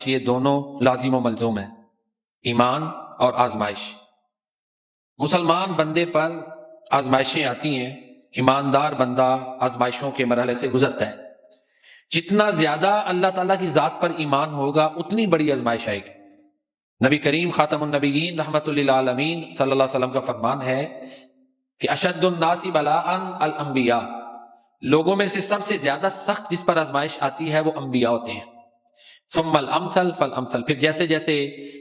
یہ دونوں لازم و ملزوم ہیں، ایمان اور آزمائش۔ مسلمان بندے پر آزمائشیں آتی ہیں، ایماندار بندہ آزمائشوں کے مرحلے سے گزرتا ہے۔ جتنا زیادہ اللہ تعالیٰ کی ذات پر ایمان ہوگا اتنی بڑی آزمائش آئے گی۔ نبی کریم خاتم النبیین رحمۃ للعالمین صلی اللہ علیہ وسلم کا فرمان ہے کہ اشد الناس بلاء الانبیاء، لوگوں میں سے سب سے زیادہ سخت جس پر آزمائش آتی ہے وہ انبیاء ہوتے ہیں۔ ثم الامثل فالامثل، پھر جیسے جیسے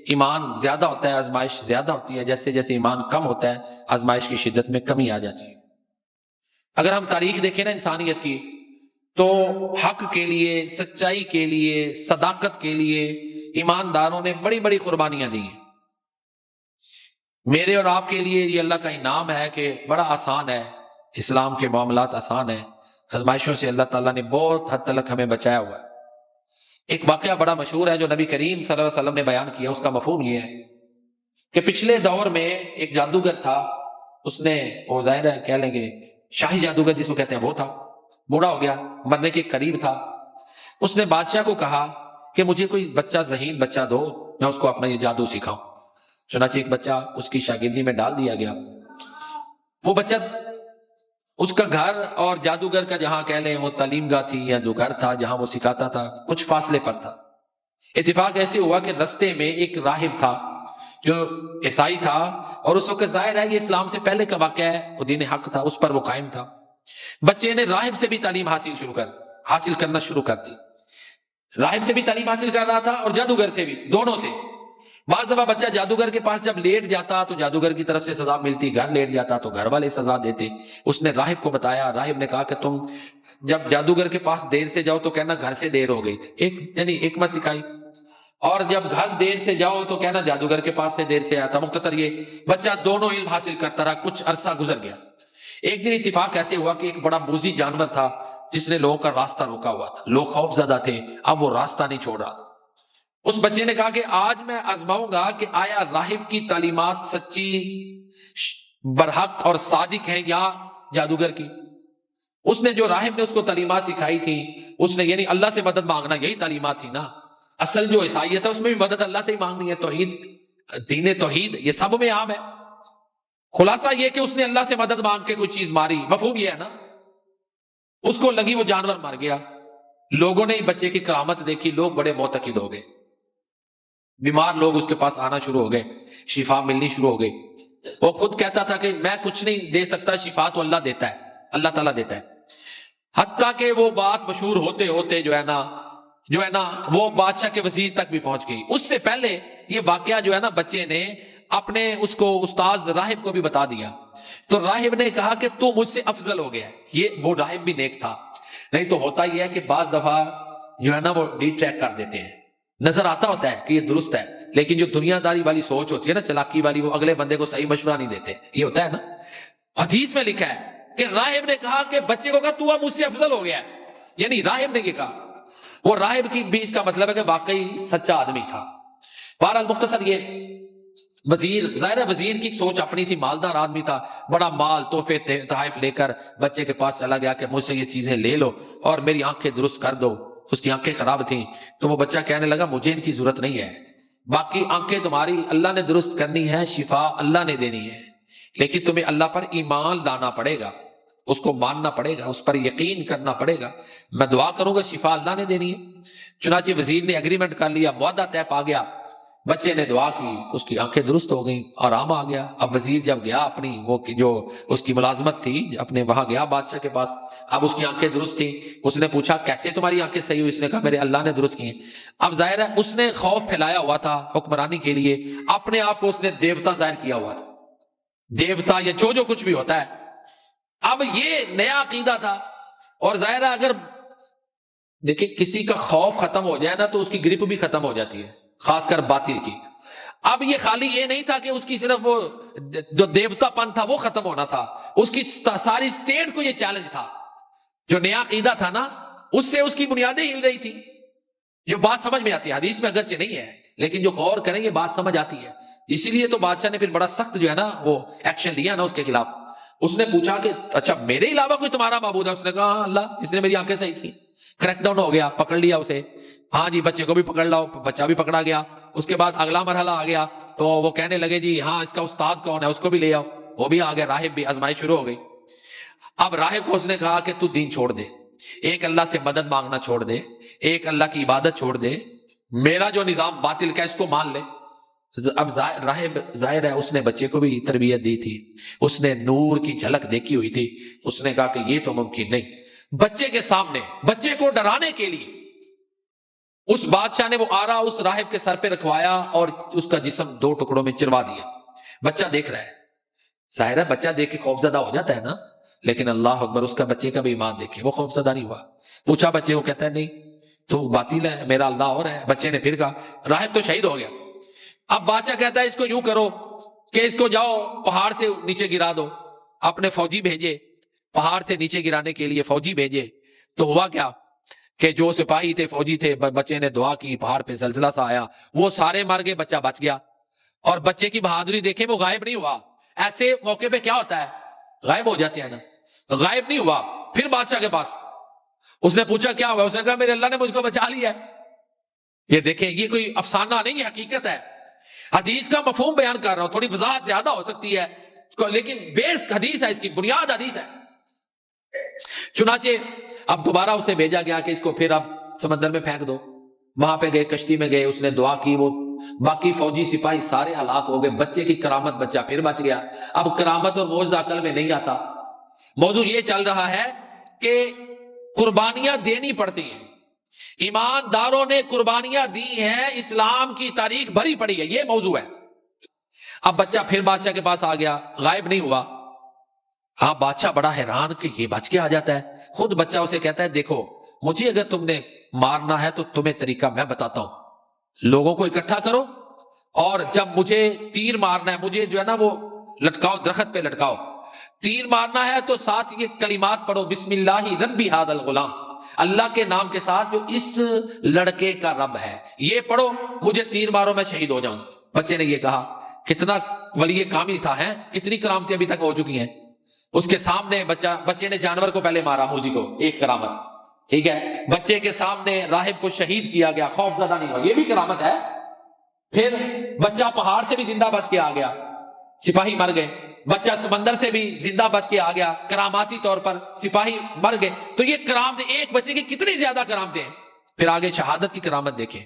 ایمان زیادہ ہوتا ہے آزمائش زیادہ ہوتی ہے، جیسے جیسے ایمان کم ہوتا ہے آزمائش کی شدت میں کمی آ جاتی ہے۔ اگر ہم تاریخ دیکھیں نا انسانیت کی، تو حق کے لیے، سچائی کے لیے، صداقت کے لیے ایمانداروں نے بڑی بڑی قربانیاں دی ہیں۔ میرے اور آپ کے لیے یہ اللہ کا انعام ہے کہ بڑا آسان ہے، اسلام کے معاملات آسان ہیں، آزمائشوں سے اللہ تعالیٰ نے بہت حد تک ہمیں بچایا ہوا ہے۔ ایک واقعہ بڑا مشہور ہے جو نبی کریم صلی اللہ علیہ وسلم نے بیان کیا، اس کا مفہوم یہ ہے کہ پچھلے دور میں ایک جادوگر تھا، اس نے، وہ ظاہر ہے کہہ لیں گے شاہی جادوگر جس کو کہتے ہیں وہ تھا، بوڑھا ہو گیا، مرنے کے قریب تھا۔ اس نے بادشاہ کو کہا کہ مجھے کوئی بچہ ذہین بچہ دو، میں اس کو اپنا یہ جادو سکھاؤں۔ چنانچہ ایک بچہ اس کی شاگردی میں ڈال دیا گیا۔ وہ بچہ، اس کا گھر اور جادوگر کا جہاں کہہ لیں وہ تعلیم گاہ تھی یا جو گھر تھا جہاں وہ سکھاتا تھا کچھ فاصلے پر تھا۔ اتفاق ایسے ہوا کہ رستے میں ایک راہب تھا جو عیسائی تھا، اور اس وقت ظاہر ہے یہ اسلام سے پہلے کا واقعہ ہے، وہ دین حق تھا، اس پر وہ قائم تھا۔ بچے نے راہب سے بھی تعلیم حاصل کرنا شروع کر دی۔ راہب سے بھی تعلیم حاصل کر رہا تھا اور جادوگر سے بھی، دونوں سے۔ بعض دفعہ بچہ جادوگر کے پاس جب لیٹ جاتا تو جادوگر کی طرف سے سزا ملتی، گھر لیٹ جاتا تو گھر والے سزا دیتے۔ اس نے راہب کو بتایا، راہب نے کہا کہ تم جب جادوگر کے پاس دیر سے جاؤ تو کہنا گھر سے دیر ہو گئی تھی، یعنی حکمت سکھائی، اور جب گھر دیر سے جاؤ تو کہنا جادوگر کے پاس سے دیر سے آیا تھا۔ مختصر یہ بچہ دونوں علم حاصل کرتا رہا، کچھ عرصہ گزر گیا۔ ایک دن اتفاق ایسے ہوا کہ ایک بڑا موذی جانور تھا جس نے لوگوں کا راستہ روکا ہوا تھا، لوگ خوف زدہ تھے، اب وہ راستہ نہیں چھوڑ رہا۔ اس بچے نے کہا کہ آج میں آزماؤں گا کہ آیا راہب کی تعلیمات سچی، برحق اور صادق ہیں یا جادوگر کی۔ اس نے جو راہب نے اس کو تعلیمات سکھائی تھی، اس نے یعنی اللہ سے مدد مانگنا، یہی تعلیمات تھی نا۔ اصل جو عیسائیت ہے اس میں بھی مدد اللہ سے ہی مانگنی ہے، توحید، دین توحید یہ سب میں عام ہے۔ خلاصہ یہ کہ اس نے اللہ سے مدد مانگ کے کوئی چیز ماری، مفہوم یہ ہے نا۔ اس کو لگی وہ جانور مر گیا، لوگوں نے بچے کی کرامت دیکھی، لوگ بڑے معتقد ہو گئے، بیمار لوگ اس کے پاس آنا شروع ہو گئے، شفا ملنی شروع ہو گئی۔ وہ خود کہتا تھا کہ میں کچھ نہیں دے سکتا، شفا تو اللہ دیتا ہے، اللہ تعالیٰ دیتا ہے۔ حتیٰ کہ وہ بات مشہور ہوتے ہوتے جو ہے نا وہ بادشاہ کے وزیر تک بھی پہنچ گئی۔ اس سے پہلے یہ واقعہ جو ہے نا بچے نے اپنے اس کو استاذ راہب کو بھی بتا دیا، تو راہب نے کہا کہ تو مجھ سے افضل ہو گیا۔ یہ وہ راہب بھی نیک تھا، نہیں تو ہوتا یہ ہے کہ بعض دفعہ جو ہے نا وہ ڈی ٹریک کر دیتے ہیں، نظر آتا ہوتا ہے کہ یہ درست ہے، لیکن جو دنیا داری والی سوچ ہوتی ہے نا، چلاکی والی، وہ اگلے بندے کو صحیح مشورہ نہیں دیتے، یہ ہوتا ہے نا۔ حدیث میں لکھا ہے کہ راہب نے کہا کہ بچے کو کہا تو مجھ سے افضل ہو گیا، یعنی راہب نے یہ کہا۔ وہ راہب کی بھی اس کا مطلب ہے کہ واقعی سچا آدمی تھا۔ بہرحال مختصر یہ وزیر، ظاہر ہے وزیر کی سوچ اپنی تھی، مالدار آدمی تھا، بڑا مال تحفے تحائف لے کر بچے کے پاس چلا گیا کہ مجھ سے یہ چیزیں لے لو اور میری آنکھیں درست کر دو۔ اس کی آنکھیں خراب تھیں تو وہ بچہ کہنے لگا مجھے ان کی ضرورت نہیں ہے، باقی آنکھیں تمہاری اللہ نے درست کرنی ہے، شفا اللہ نے دینی ہے، لیکن تمہیں اللہ پر ایمان لانا پڑے گا، اس کو ماننا پڑے گا، اس پر یقین کرنا پڑے گا۔ میں دعا کروں گا شفا اللہ نے دینی ہے۔ چنانچہ وزیر نے اگریمنٹ کر لیا، معاہدہ طے پا گیا، بچے نے دعا کی، اس کی آنکھیں درست ہو گئیں، آرام آ گیا۔ اب وزیر جب گیا اپنی وہ جو اس کی ملازمت تھی اپنے وہاں گیا بادشاہ کے پاس، اب اس کی آنکھیں درست تھیں۔ اس نے پوچھا کیسے تمہاری آنکھیں صحیح ہوئی؟ اس نے کہا میرے اللہ نے درست کی ہیں۔ اب ظاہر ہے اس نے خوف پھیلایا ہوا تھا حکمرانی کے لیے، اپنے آپ کو اس نے دیوتا ظاہر کیا ہوا تھا، دیوتا یا جو کچھ بھی ہوتا ہے۔ اب یہ نیا عقیدہ تھا، اور ظاہر ہے اگر دیکھیں کسی کا خوف ختم ہو جائے نا تو اس کی گرپ بھی ختم ہو جاتی ہے، خاص کر باطل کی۔ اب یہ خالی یہ نہیں تھا کہ اس کی صرف وہ جو دیوتا پن تھا وہ ختم ہونا تھا، اس کی ساری اسٹیٹ کو یہ چیلنج تھا۔ جو نیا عقیدہ تھا نا اس سے اس کی بنیادیں ہل رہی تھی۔ جو بات سمجھ میں آتی ہے، حدیث میں اگرچہ نہیں ہے لیکن جو غور کریں یہ بات سمجھ آتی ہے۔ اسی لیے تو بادشاہ نے پھر بڑا سخت جو ہے نا وہ ایکشن لیا نا اس کے خلاف۔ اس نے پوچھا کہ اچھا میرے علاوہ کوئی تمہارا معبود ہے؟ اس نے کہا ہاں اللہ، جس نے میری آنکھیں صحیح کی۔ کریک ڈاؤن ہو گیا، پکڑ لیا اسے، ہاں جی بچے کو بھی پکڑ لاؤ، بچہ بھی پکڑا گیا۔ اس کے بعد اگلا مرحلہ آ گیا، تو وہ کہنے لگے جی ہاں اس کا استاد کون ہے، اس کو بھی لے آؤ، وہ بھی آ گیا، راہب بھی، آزمائش شروع ہو گئی۔ اب راہب کو اس نے کہا کہ تو دین چھوڑ دے، ایک اللہ سے مدد مانگنا چھوڑ دے، ایک اللہ کی عبادت چھوڑ دے، میرا جو نظام باطل کا اس کو مان لے۔ اب راہب ظاہر ہے اس نے بچے کو بھی تربیت دی تھی، اس نے نور کی جھلک دیکھی ہوئی تھی، اس نے کہا کہ یہ تو ممکن نہیں۔ بچے کے سامنے، بچے کو ڈرانے کے لیے اس بادشاہ نے وہ آرا اس راہب کے سر پہ رکھوایا اور اس کا جسم 2 ٹکڑوں میں چروا دیا۔ بچہ دیکھ رہا ہے، ظاہر ہے بچہ دیکھ کے خوف زدہ ہو جاتا ہے نا، لیکن اللہ اکبر، اس کا بچے کا بھی ایمان دیکھے، وہ خوف زدہ نہیں ہوا۔ پوچھا بچے کو، کہتا ہے نہیں تو باطل ہے، میرا اللہ اور ہے۔ بچے نے پھر کہا، راہب تو شہید ہو گیا۔ اب بادشاہ کہتا ہے اس کو یوں کرو کہ اس کو جاؤ پہاڑ سے نیچے گرا دو، اپنے فوجی بھیجے پہاڑ سے نیچے گرانے کے لیے، فوجی بھیجے۔ تو ہوا کیا کہ جو سپاہی تھے، فوجی تھے، بچے نے دعا کی، پہاڑ پہ زلزلہ سا آیا، وہ سارے مر گئے، بچہ بچ گیا۔ اور بچے کی بہادری دیکھیں، وہ غائب نہیں ہوا۔ ایسے موقع پہ کیا ہوتا ہے، غائب ہو جاتے ہیں نا، غائب نہیں ہوا۔ پھر بادشاہ کے پاس اس نے پوچھا کیا ہوا، اس نے کہا میرے اللہ نے مجھ کو بچا لیا ہے۔ یہ دیکھیں، یہ کوئی افسانہ نہیں، یہ حقیقت ہے۔ حدیث کا مفہوم بیان کر رہا ہوں، تھوڑی وضاحت زیادہ ہو سکتی ہے لیکن بیس حدیث ہے، اس کی بنیاد حدیث ہے۔ چنانچہ اب دوبارہ اسے بھیجا گیا کہ اس کو پھر اب سمندر میں پھینک دو۔ وہاں پہ گئے، کشتی میں گئے، اس نے دعا کی، وہ باقی فوجی سپاہی سارے ہلاک ہو گئے، بچے کی کرامت، بچہ پھر بچ گیا۔ اب کرامت اور معجزہ عقل میں نہیں آتا۔ موضوع یہ چل رہا ہے کہ قربانیاں دینی پڑتی ہیں، ایمانداروں نے قربانیاں دی ہیں، اسلام کی تاریخ بھری پڑی ہے، یہ موضوع ہے۔ اب بچہ پھر بادشاہ کے پاس آ گیا، غائب نہیں ہوا۔ ہاں بادشاہ بڑا حیران کہ یہ بچ کے آ جاتا ہے۔ خود بچہ اسے کہتا ہے دیکھو مجھے اگر تم نے مارنا ہے تو تمہیں طریقہ میں بتاتا ہوں، لوگوں کو اکٹھا کرو اور جب مجھے تیر مارنا ہے، مجھے جو ہے نا وہ لٹکاؤ، درخت پہ لٹکاؤ، تیر مارنا ہے تو ساتھ یہ کلمات پڑھو، بسم اللہ ربی ھذا الغلام، اللہ کے نام کے ساتھ جو اس لڑکے کا رب ہے، یہ پڑھو، مجھے تیر مارو، میں شہید ہو جاؤں۔ بچے نے یہ کہا، کتنا ولی کامل تھا، ہے کتنی کرامتیں ابھی تک ہو چکی ہیں۔ اس کے سامنے بچے نے جانور کو پہلے مارا، موذی کو، ایک کرامت، ٹھیک ہے، بچے کے سامنے راہب کو شہید کیا گیا، خوف زدہ نہیں ہوا، یہ بھی کرامت ہے۔ پھر بچہ پہاڑ سے بھی زندہ بچ کے آ گیا، سپاہی مر گئے، بچہ سمندر سے بھی زندہ بچ کے آ گیا، کراماتی طور پر سپاہی مر گئے۔ تو یہ کرامتیں، ایک بچے کی کتنی زیادہ کرامتیں ہیں۔ پھر آگے شہادت کی کرامت دیکھیں۔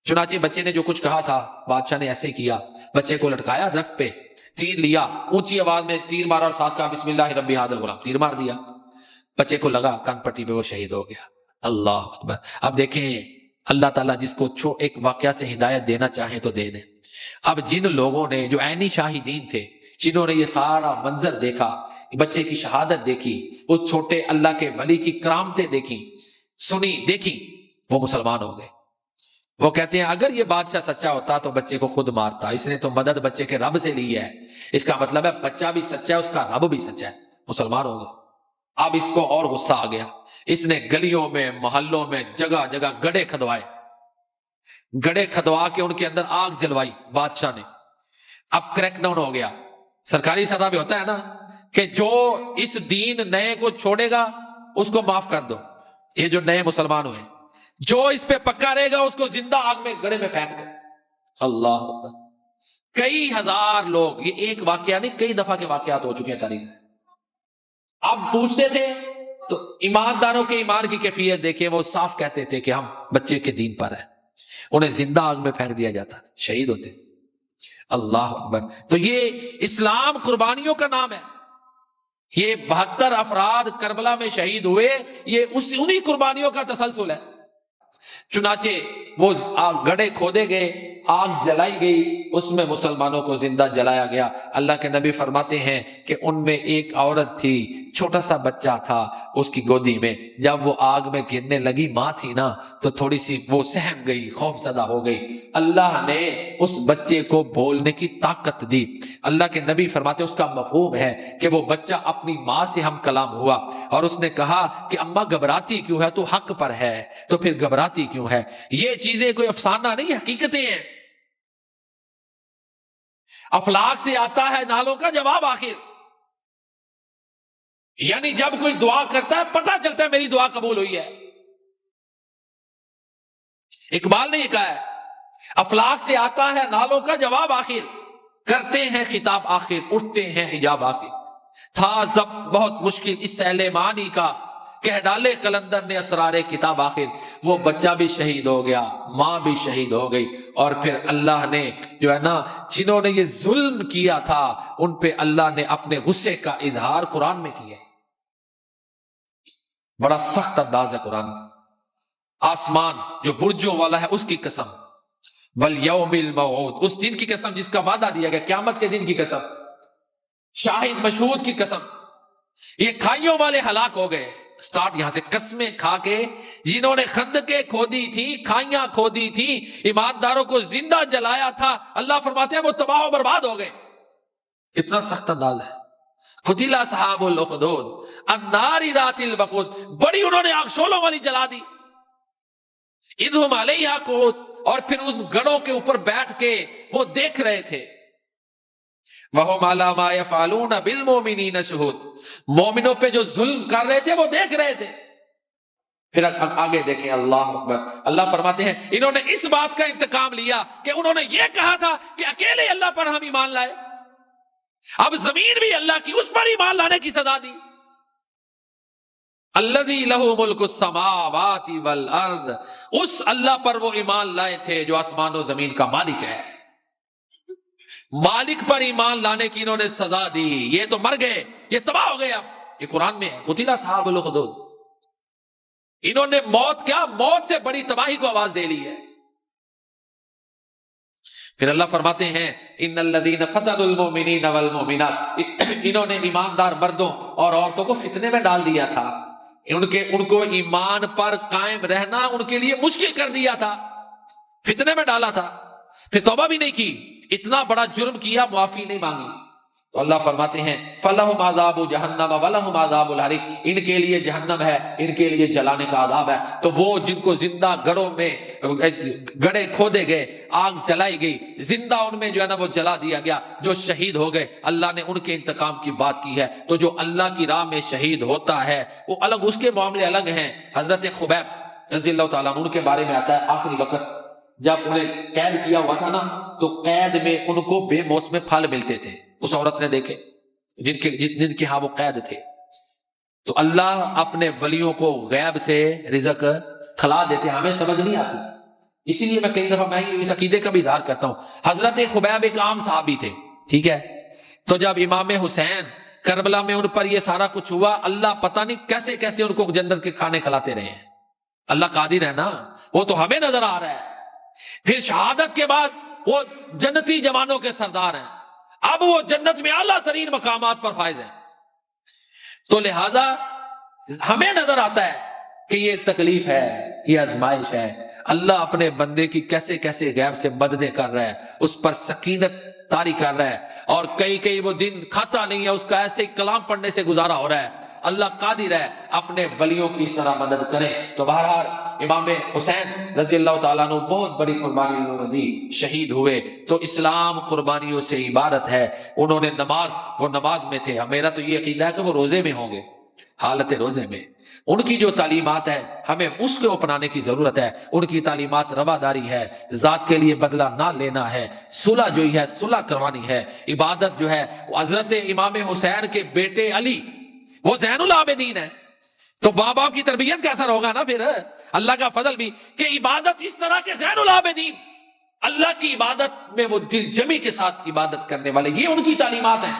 چنانچہ بچے نے جو کچھ کہا تھا، بادشاہ نے ایسے کیا، بچے کو لٹکایا درخت پہ، تیر لیا، اونچی آواز میں تیر مارا اور ساتھ کہا بسم اللہ ربی ھذا الغلام، تیر مار دیا۔ بچے کو لگا کان پٹی پہ، وہ شہید ہو گیا۔ اللہ اکبر۔ اب دیکھیں اللہ تعالیٰ جس کو ایک واقعہ سے ہدایت دینا چاہے تو دے دے۔ اب جن لوگوں نے، جو عینی شاہدین تھے، جنہوں نے یہ سارا منظر دیکھا، بچے کی شہادت دیکھی، اس چھوٹے اللہ کے ولی کی کرامتیں دیکھی، سنی، دیکھی، وہ مسلمان ہو گئے۔ وہ کہتے ہیں اگر یہ بادشاہ سچا ہوتا تو بچے کو خود مارتا، اس نے تو مدد بچے کے رب سے لی ہے، اس کا مطلب ہے بچہ بھی سچا ہے، اس کا رب بھی سچا ہے، مسلمان ہو گئے۔ اب اس کو اور غصہ آ گیا، اس نے گلیوں میں، محلوں میں، جگہ جگہ گڑھے کھدوائے، گڑھے کھدوا کے ان کے اندر آگ جلوائی بادشاہ نے۔ اب کریک ڈاؤن ہو گیا۔ سرکاری سطح پہ ہوتا ہے نا کہ جو اس دین نئے کو چھوڑے گا اس کو معاف کر دو، یہ جو نئے مسلمان ہوئے، جو اس پہ پکا رہے گا اس کو زندہ آگ میں، گڑھے میں پھینک دو۔ اللہ اکبر۔ کئی ہزار لوگ، یہ ایک واقعہ نہیں، کئی دفعہ کے واقعات ہو چکے ہیں تاریخ۔ اب پوچھتے تھے تو ایمانداروں کے ایمان کی کیفیت دیکھیں، وہ صاف کہتے تھے کہ ہم بچے کے دین پر ہیں، انہیں زندہ آگ میں پھینک دیا جاتا، شہید ہوتے۔ اللہ اکبر۔ تو یہ اسلام قربانیوں کا نام ہے۔ یہ 72 افراد کربلا میں شہید ہوئے، یہ انہی قربانیوں کا تسلسل ہے۔ چنانچہ وہ گڑھے کھودے گئے، آگ جلائی گئی، اس میں مسلمانوں کو زندہ جلایا گیا۔ اللہ کے نبی فرماتے ہیں کہ ان میں ایک عورت تھی، چھوٹا سا بچہ تھا اس کی گودی میں، جب وہ آگ میں گرنے لگی، ماں تھی نا، تو تھوڑی سی وہ سہم گئی، خوف زدہ ہو گئی۔ اللہ نے اس بچے کو بولنے کی طاقت دی۔ اللہ کے نبی فرماتے ہیں اس کا مفہوم ہے کہ وہ بچہ اپنی ماں سے ہم کلام ہوا اور اس نے کہا کہ اماں گھبراتی کیوں ہے، تو حق پر ہے، تو پھر گھبراتی کیوں ہے۔ یہ چیزیں کوئی افسانہ نہیں، حقیقتیں ہیں۔ افلاک سے آتا ہے نالوں کا جواب آخر، یعنی جب کوئی دعا کرتا ہے پتہ چلتا ہے میری دعا قبول ہوئی ہے۔ اقبال نے یہ کہا ہے، افلاک سے آتا ہے نالوں کا جواب آخر، کرتے ہیں خطاب آخر، اٹھتے ہیں حجاب آخر، تھا ضبط بہت مشکل اس سیل معنی کا، کہہ ڈالے قلندر نے اسرار کتاب آخر۔ وہ بچہ بھی شہید ہو گیا، ماں بھی شہید ہو گئی، اور پھر اللہ نے جو ہے نا جنہوں نے یہ ظلم کیا تھا ان پہ اللہ نے اپنے غصے کا اظہار قرآن میں کیا۔ بڑا سخت انداز ہے قرآن کا۔ آسمان جو برجوں والا ہے اس کی قسم، والیوم الموعود، اس دن کی قسم جس کا وعدہ دیا گیا، قیامت کے دن کی قسم، شاہد مشہود کی قسم، یہ کھائیوں والے ہلاک ہو گئے۔ سٹارٹ یہاں سے، قسمیں کھا کے جنہوں نے خندقیں کھودی تھی، کھائیاں کھودی تھی، ایمانداروں کو زندہ جلایا تھا، اللہ فرماتے ہیں وہ تباہ و برباد ہو گئے۔ کتنا سخت انداز ہے۔ قتل اصحاب الاخدود النار ذات الوقود، بڑی انہوں نے آگ شعلوں والی جلا دی۔ اذ ہم علیہا قعود، اور پھر ان گڑوں کے اوپر بیٹھ کے وہ دیکھ رہے تھے۔ وَهُمْ عَلَىٰ مَا يَفْعَلُونَ بِالْمُؤْمِنِينَ شُهُودٌ، مومنوں پہ جو ظلم کر رہے تھے وہ دیکھ رہے تھے۔ پھر آگے دیکھیں، اللہ اکبر، اللہ فرماتے ہیں انہوں نے اس بات کا انتقام لیا کہ انہوں نے یہ کہا تھا کہ اکیلے اللہ پر ہم ایمان لائے، اب زمین بھی اللہ کی، اس پر ایمان لانے کی سزا دی۔ الذی لہ ملک السماوات والارض، اس اللہ پر وہ ایمان لائے تھے جو آسمان و زمین کا مالک ہے۔ مالک پر ایمان لانے کی انہوں نے سزا دی، یہ تو مر گئے، یہ تباہ ہو گئے۔ اب یہ قرآن میں ہے، قتل اصحاب الاخدود، انہوں نے موت، کیا موت سے بڑی تباہی کو آواز دے لی ہے۔ پھر اللہ فرماتے ہیں ان الذین فتنوا المؤمنین والمؤمنات، انہوں نے ایماندار مردوں اور عورتوں کو فتنے میں ڈال دیا تھا، ان کو ایمان پر قائم رہنا ان کے لیے مشکل کر دیا تھا، فتنے میں ڈالا تھا، پھر توبہ بھی نہیں کی، اتنا بڑا جرم کیا، معافی نہیں مانگی، تو اللہ فرماتے ہیں فَلَهُمْ عَذَابُ جَهَنَّمَ وَلَهُمْ عَذَابُ الْحَرِيقِ، ان کے لیے جہنم ہے، ان کے لیے جلانے کا عذاب ہے۔ تو وہ جن کو زندہ گڑوں میں گڑے کھودے گئے، آگ جلائی گئی، زندہ ان میں جو ہے نا وہ جلا دیا گیا، جو شہید ہو گئے، اللہ نے ان کے انتقام کی بات کی ہے۔ تو جو اللہ کی راہ میں شہید ہوتا ہے وہ الگ، اس کے معاملے الگ ہیں۔ حضرت خبیب رضی اللہ تعالیٰ عنہ کے بارے میں آتا ہے آخری وقت جب انہیں قید کیا ہوا تھا نا، تو قید میں ان کو بے موسم پھل ملتے تھے، اس عورت نے دیکھے جن کے ہاں وہ قید تھے۔ تو اللہ اپنے ولیوں کو غیب سے رزق کھلا دیتے، ہمیں سمجھ نہیں آتی، اسی لیے میں کئی دفعہ میں اس عقیدے کا بھی اظہار کرتا ہوں۔ حضرت خبیب ایک عام صحابی تھے، ٹھیک ہے، تو جب امام حسین کربلا میں ان پر یہ سارا کچھ ہوا، اللہ پتہ نہیں کیسے کیسے ان کو جنت کے کھانے کھلاتے رہے ہیں۔ اللہ قادر ہے نا، وہ تو ہمیں نظر آ رہا ہے۔ پھر شہادت کے بعد وہ جنتی جوانوں کے سردار ہیں، اب وہ جنت میں اعلیٰ ترین مقامات پر فائز ہیں۔ تو لہٰذا ہمیں نظر آتا ہے کہ یہ تکلیف ہے، یہ آزمائش ہے، اللہ اپنے بندے کی کیسے کیسے غیب سے مددیں کر رہا ہے، اس پر سکینت طاری کر رہا ہے، اور کئی وہ دن کھاتا نہیں ہے، اس کا ایسے ہی کلام پڑھنے سے گزارا ہو رہا ہے۔ اللہ قادر ہے اپنے ولیوں کی اس طرح مدد کرے۔ تو بہرحال امام حسین رضی اللہ تعالیٰ عنہ بہت بڑی قربانی انہوں نے دی، شہید ہوئے۔ تو اسلام قربانیوں سے عبارت ہے۔ انہوں نے وہ نماز میں تھے، میرا تو یہ عقیدہ ہے کہ وہ روزے میں ہوں گے، حالت روزے میں۔ ان کی جو تعلیمات ہے ہمیں اس کو اپنانے کی ضرورت ہے۔ ان کی تعلیمات رواداری ہے، ذات کے لیے بدلہ نہ لینا ہے، صلح جو ہے صلح کروانی ہے، عبادت جو ہے۔ حضرت امام حسین کے بیٹے علی وہ زین العابدین ہے، تو ماں باپ کی تربیت کا اثر ہوگا نا پھر، اللہ کا فضل بھی کہ عبادت اس طرح کے زین العابدین، اللہ کی عبادت میں وہ دل جمی کے ساتھ عبادت کرنے والے، یہ ان کی تعلیمات ہیں،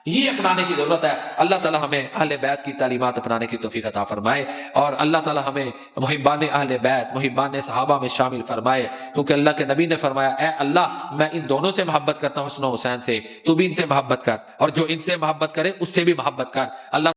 یہ اپنانے کی ضرورت ہے۔ اللہ تعالی ہمیں اہل بیت کی تعلیمات اپنانے کی توفیق عطا فرمائے، اور اللہ تعالی ہمیں محبان اہل بیت، محبان صحابہ میں شامل فرمائے، کیونکہ اللہ کے نبی نے فرمایا اے اللہ میں ان دونوں سے محبت کرتا ہوں، حسن و حسین سے، تو بھی ان سے محبت کر، اور جو ان سے محبت کرے اس سے بھی محبت کر۔ اللہ